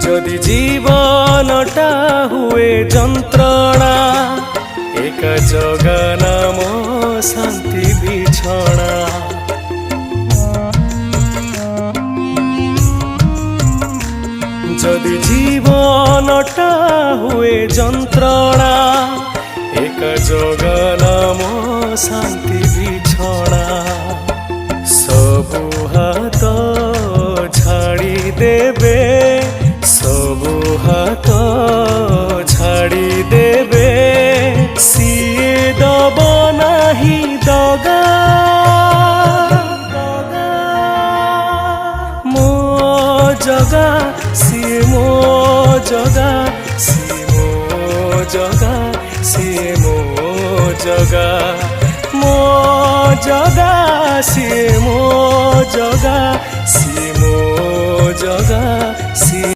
যদি জীবনটা হুয়ে যন্ত্রণা, একা জগা নাম শান্তি বিছଣା। যদি জীবনটা হুয়ে যন্ত্রণা, একা জগা নাম শান্তি বিছଣା। সবু হাত ছাড়ি দেবে, সবু হাত ছাড়ি দেবে, সিয়ে দব নাহি দগা। মো জগা সিয়ে মো জগা, সিয়ে মো জগা, সিয়ে মো জগা, মো জগা সিয়ে মো জগা, সিয়ে মো জগা, সিয়ে